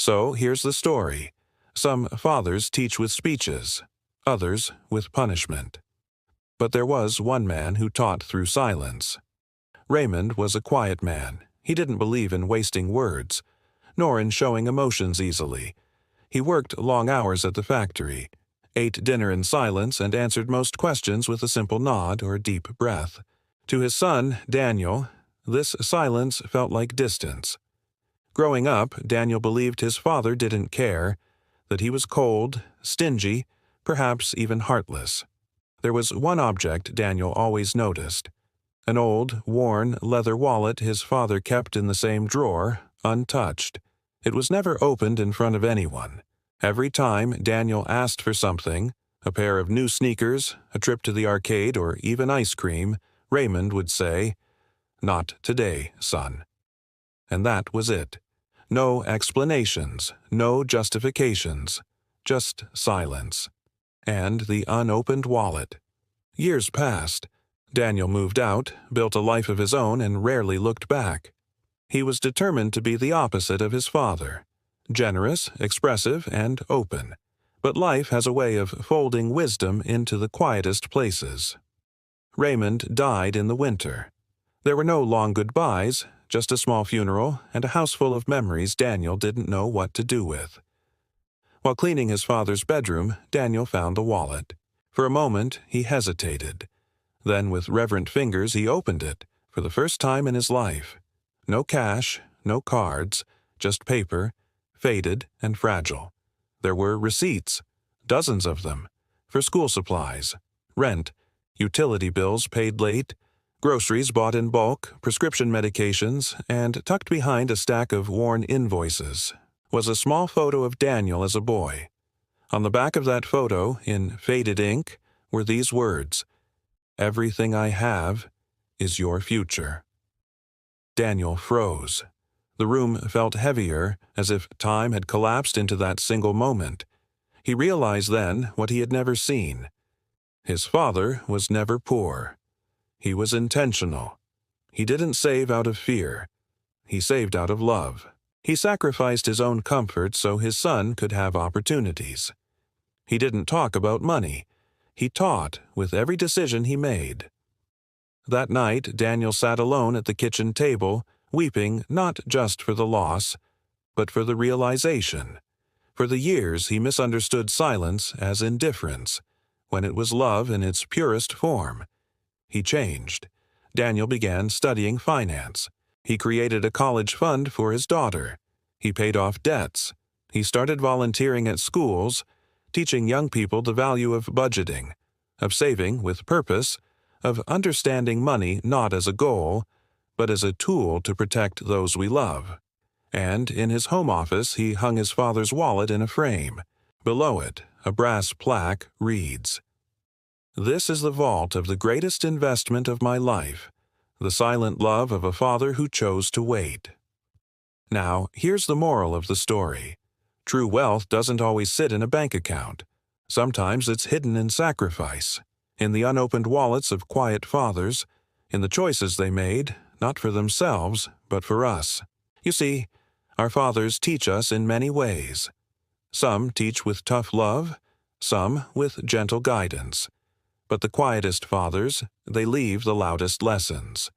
So here's the story. Some fathers teach with speeches, others with punishment. But there was one man who taught through silence. Raymond was a quiet man. He didn't believe in wasting words, nor in showing emotions easily. He worked long hours at the factory, ate dinner in silence, and answered most questions with a simple nod or deep breath. To his son, Daniel, this silence felt like distance. Growing up, Daniel believed his father didn't care, that he was cold, stingy, perhaps even heartless. There was one object Daniel always noticed: an old, worn leather wallet his father kept in the same drawer, untouched. It was never opened in front of anyone. Every time Daniel asked for something, a pair of new sneakers, a trip to the arcade, or even ice cream, Raymond would say, "Not today, son." And that was it. No explanations, no justifications, just silence. And the unopened wallet. Years passed. Daniel moved out, built a life of his own, and rarely looked back. He was determined to be the opposite of his father: generous, expressive, and open. But life has a way of folding wisdom into the quietest places. Raymond died in the winter. There were no long goodbyes, just a small funeral and a house full of memories Daniel didn't know what to do with. While cleaning his father's bedroom, Daniel found the wallet. For a moment, he hesitated. Then, with reverent fingers, he opened it, for the first time in his life. No cash, no cards, just paper, faded and fragile. There were receipts, dozens of them, for school supplies, rent, utility bills paid late, groceries bought in bulk, prescription medications, and tucked behind a stack of worn invoices was a small photo of Daniel as a boy. On the back of that photo, in faded ink, were these words: "Everything I have is your future." Daniel froze. The room felt heavier, as if time had collapsed into that single moment. He realized then what he had never seen. His father was never poor. He was intentional. He didn't save out of fear. He saved out of love. He sacrificed his own comfort so his son could have opportunities. He didn't talk about money. He taught with every decision he made. That night, Daniel sat alone at the kitchen table, weeping not just for the loss, but for the realization. For the years he misunderstood silence as indifference, when it was love in its purest form. He changed. Daniel began studying finance. He created a college fund for his daughter. He paid off debts. He started volunteering at schools, teaching young people the value of budgeting, of saving with purpose, of understanding money not as a goal, but as a tool to protect those we love. And in his home office he hung his father's wallet in a frame. Below it, a brass plaque reads, "This is the vault of the greatest investment of my life, the silent love of a father who chose to wait." Now, here's the moral of the story. True wealth doesn't always sit in a bank account. Sometimes it's hidden in sacrifice, in the unopened wallets of quiet fathers, in the choices they made, not for themselves, but for us. You see, our fathers teach us in many ways. Some teach with tough love, some with gentle guidance. But the quietest fathers, they leave the loudest lessons.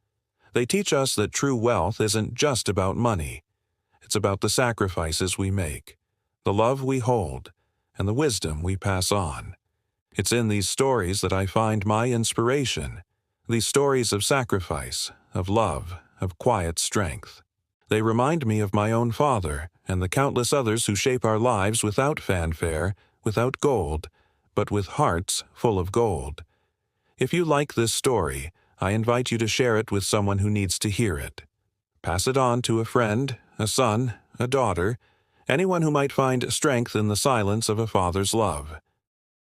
They teach us that true wealth isn't just about money. It's about the sacrifices we make, the love we hold, and the wisdom we pass on. It's in these stories that I find my inspiration, these stories of sacrifice, of love, of quiet strength. They remind me of my own father and the countless others who shape our lives without fanfare, without gold, but with hearts full of gold. If you like this story, I invite you to share it with someone who needs to hear it. Pass it on to a friend, a son, a daughter, anyone who might find strength in the silence of a father's love.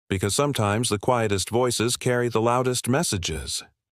Because sometimes the quietest voices carry the loudest messages.